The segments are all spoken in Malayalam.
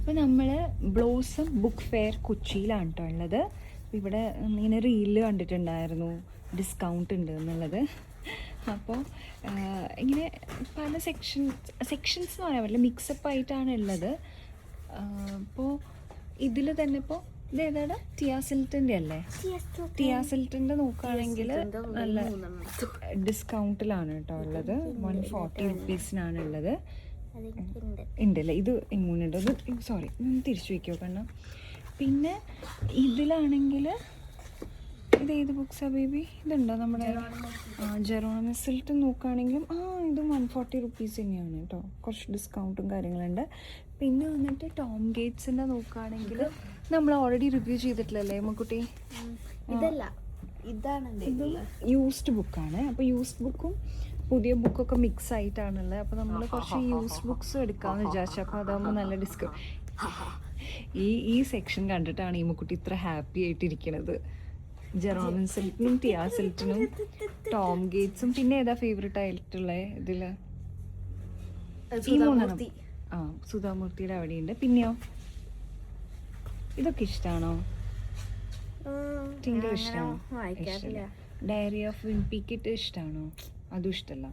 അപ്പോൾ നമ്മൾ ബ്ലോസം ബുക്ക് ഫെയർ കൊച്ചിയിലാണ് കേട്ടോ ഉള്ളത്. ഇവിടെ ഇങ്ങനെ റീല് കണ്ടിട്ടുണ്ടായിരുന്നു ഡിസ്കൗണ്ട് ഉണ്ട് എന്നുള്ളത്. അപ്പോൾ ഇങ്ങനെ പല സെക്ഷൻസ് എന്ന് പറയാൻ പറ്റില്ല, മിക്സപ്പ് ആയിട്ടാണ് ഉള്ളത്. അപ്പോൾ ഇതിൽ തന്നെ ഇപ്പോൾ ഇതേതാ ടിയാസിൽറ്റിൻ്റെ അല്ലേ? ടിയാസിൽറ്റിൻ്റെ നോക്കുകയാണെങ്കിൽ നല്ല ഡിസ്കൗണ്ടിലാണ് കേട്ടോ ഉള്ളത്. 140 റുപ്പീസിനാണ് ഉള്ളത്. ഉണ്ടല്ലേ, ഇത് ഇമ്മ്യൂണുണ്ട്. അത് സോറി തിരിച്ചു വയ്ക്കുമോ കണ്ണ. പിന്നെ ഇതിലാണെങ്കിൽ ഇത് ഏത് ബുക്സാ ബേബി? ഇതുണ്ടോ നമ്മുടെ ജെറോണിമസിൽറ്റ് നോക്കുകയാണെങ്കിലും ഇത് 140 റുപ്പീസ് തന്നെയാണ് കേട്ടോ. കുറച്ച് ഡിസ്കൗണ്ടും കാര്യങ്ങളുണ്ട്. പിന്നെ വന്നിട്ട് ടോം ഗേറ്റ്സിൻ്റെ നോക്കുകയാണെങ്കിൽ നമ്മൾ ഓൾറെഡി റിവ്യൂ ചെയ്തിട്ടില്ലല്ലേ മുക്കുട്ടി? ഇതല്ല, ഇതാണ് ഇത് യൂസ്ഡ് ബുക്കാണ്. അപ്പോൾ യൂസ്ഡ് ബുക്കും പുതിയ ബുക്കൊക്കെ മിക്സ് ആയിട്ടാണുള്ളത്. അപ്പോൾ നമ്മൾ കുറച്ച് യൂസ്ഡ് ബുക്സ് എടുക്കാമെന്ന് വിചാരിച്ചു. അപ്പോൾ അതാകുമ്പോൾ നല്ല ഡിസ്കൗണ്ട്. ഈ സെക്ഷൻ കണ്ടിട്ടാണ് ഈ മുക്കുട്ടി ഇത്ര ഹാപ്പി ആയിട്ടിരിക്കുന്നത്. ജെറോമിൻ സിൽറ്റിനും ടിയാസിൽറ്റിനും ടോം ഗേറ്റ്സും. പിന്നെ ഏതാ ഫേവറേറ്റ് ആയിട്ടുള്ളത് ഇതിൽ? ഈ മൂന്നെണ്ണം. സുധാമൂർത്തിയുടെ അവിടെയുണ്ട്. പിന്നെയോ ഇതൊക്കെ ഇഷ്ടമാണോ? ടിങ്കർ ഇഷ്ടമാണോ? ഡയറി ഓഫ് വിംപിക്കിറ്റ് ഇഷ്ടമാണോ? അതും ഇഷ്ടമല്ല.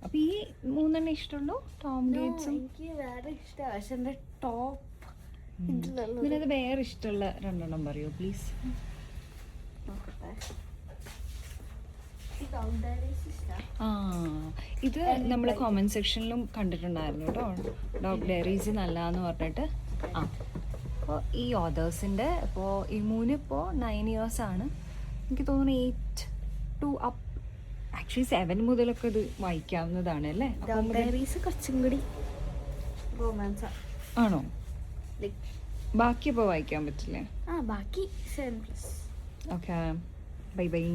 അപ്പൊ ഈ മൂന്നെണ്ണം ഇഷ്ടമുള്ളൂ? ടോം ഗേറ്റ്സും ഇതിനത് വേറെ ഇഷ്ടമുള്ള രണ്ടെണ്ണം പറയോ പ്ലീസ്? ഇത് നമ്മൾ കോമന്റ് സെക്ഷനിലും കണ്ടിട്ടുണ്ടായിരുന്നു കേട്ടോ, ഡോഗ് ഡയറീസ് നല്ലതെന്ന് പറഞ്ഞിട്ട്. അപ്പോൾ ഈ ഓതേഴ്സിൻ്റെ ഇപ്പോൾ ഈ ഇപ്പോൾ 9 years ആണ്. എനിക്ക് തോന്നുന്നു 8 to up, ആക്ച്വലി 7 മുതലൊക്കെ ഇത് വായിക്കാവുന്നതാണ് അല്ലേ? കുറച്ചും കൂടി റൊമാൻസ് ആണോ? ബാക്കി ഇപ്പോൾ വായിക്കാൻ പറ്റില്ലേ? ബാക്കി 7+. Okay, bye bye.